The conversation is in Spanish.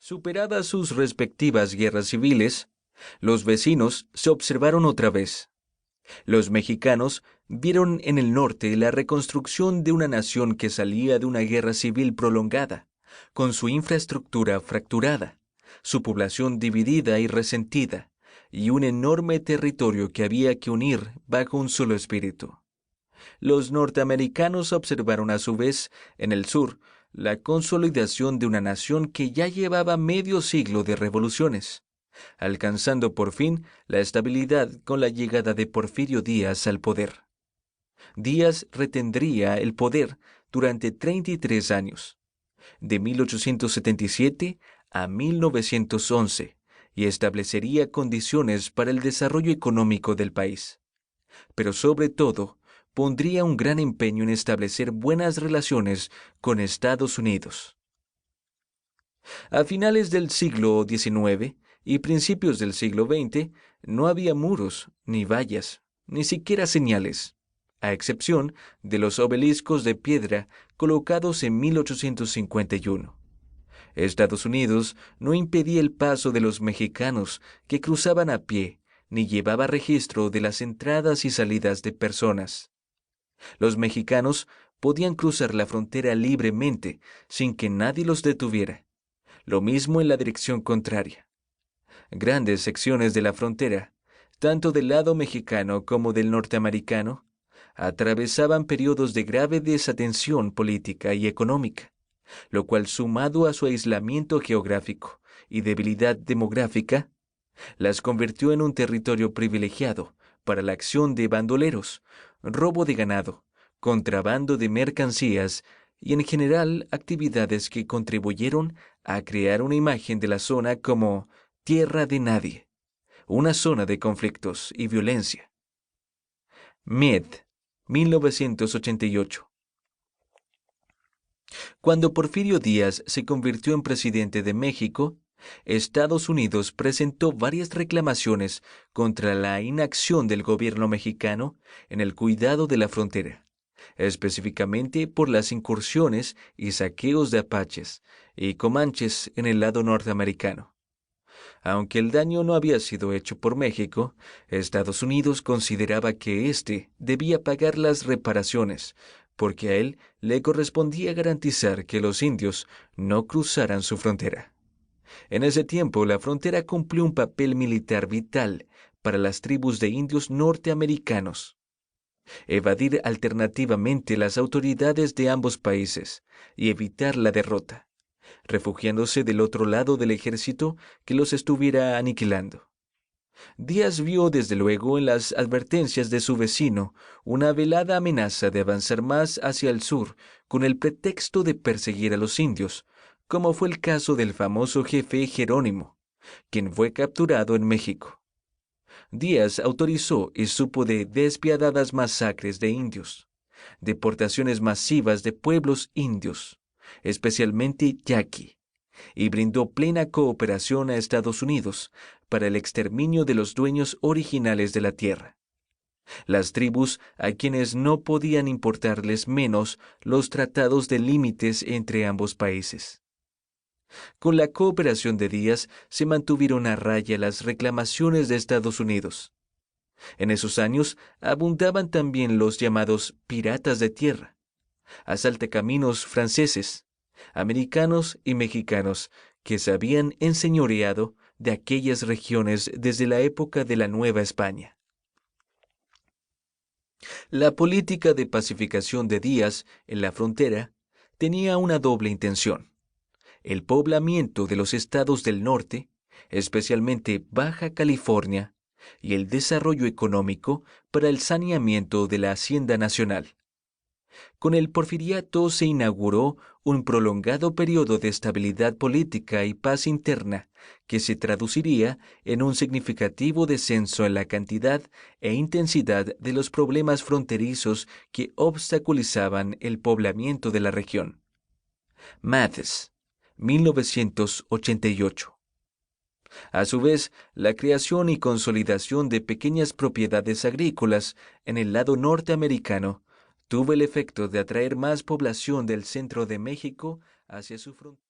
Superadas sus respectivas guerras civiles, los vecinos se observaron otra vez. Los mexicanos vieron en el norte la reconstrucción de una nación que salía de una guerra civil prolongada, con su infraestructura fracturada, su población dividida y resentida, y un enorme territorio que había que unir bajo un solo espíritu. Los norteamericanos observaron a su vez, en el sur, la consolidación de una nación que ya llevaba medio siglo de revoluciones, alcanzando por fin la estabilidad con la llegada de Porfirio Díaz al poder. Díaz retendría el poder durante 33 años, de 1877 a 1911, y establecería condiciones para el desarrollo económico del país. Pero sobre todo, pondría un gran empeño en establecer buenas relaciones con Estados Unidos. A finales del siglo XIX y principios del siglo XX no había muros, ni vallas, ni siquiera señales, a excepción de los obeliscos de piedra colocados en 1851. Estados Unidos no impedía el paso de los mexicanos que cruzaban a pie, ni llevaba registro de las entradas y salidas de personas. Los mexicanos podían cruzar la frontera libremente sin que nadie los detuviera. Lo mismo en la dirección contraria. Grandes secciones de la frontera, tanto del lado mexicano como del norteamericano, atravesaban periodos de grave desatención política y económica, lo cual, sumado a su aislamiento geográfico y debilidad demográfica, las convirtió en un territorio privilegiado para la acción de bandoleros, robo de ganado, contrabando de mercancías y en general actividades que contribuyeron a crear una imagen de la zona como tierra de nadie, una zona de conflictos y violencia. Meade, 1988. Cuando Porfirio Díaz se convirtió en presidente de México, Estados Unidos presentó varias reclamaciones contra la inacción del gobierno mexicano en el cuidado de la frontera, específicamente por las incursiones y saqueos de apaches y comanches en el lado norteamericano. Aunque el daño no había sido hecho por México, Estados Unidos consideraba que éste debía pagar las reparaciones, porque a él le correspondía garantizar que los indios no cruzaran su frontera. En ese tiempo, la frontera cumplió un papel militar vital para las tribus de indios norteamericanos. Evadir alternativamente las autoridades de ambos países y evitar la derrota, refugiándose del otro lado del ejército que los estuviera aniquilando. Díaz vio desde luego en las advertencias de su vecino una velada amenaza de avanzar más hacia el sur con el pretexto de perseguir a los indios, como fue el caso del famoso jefe Jerónimo, quien fue capturado en México. Díaz autorizó y supo de despiadadas masacres de indios, deportaciones masivas de pueblos indios, especialmente yaqui, y brindó plena cooperación a Estados Unidos para el exterminio de los dueños originales de la tierra, las tribus a quienes no podían importarles menos los tratados de límites entre ambos países. Con la cooperación de Díaz se mantuvieron a raya las reclamaciones de Estados Unidos. En esos años abundaban también los llamados piratas de tierra, asaltacaminos franceses, americanos y mexicanos que se habían enseñoreado de aquellas regiones desde la época de la Nueva España. La política de pacificación de Díaz en la frontera tenía una doble intención: el poblamiento de los estados del norte, especialmente Baja California, y el desarrollo económico para el saneamiento de la hacienda nacional. Con el porfiriato se inauguró un prolongado periodo de estabilidad política y paz interna que se traduciría en un significativo descenso en la cantidad e intensidad de los problemas fronterizos que obstaculizaban el poblamiento de la región. Mathis, 1988. A su vez, la creación y consolidación de pequeñas propiedades agrícolas en el lado norteamericano tuvo el efecto de atraer más población del centro de México hacia su frontera.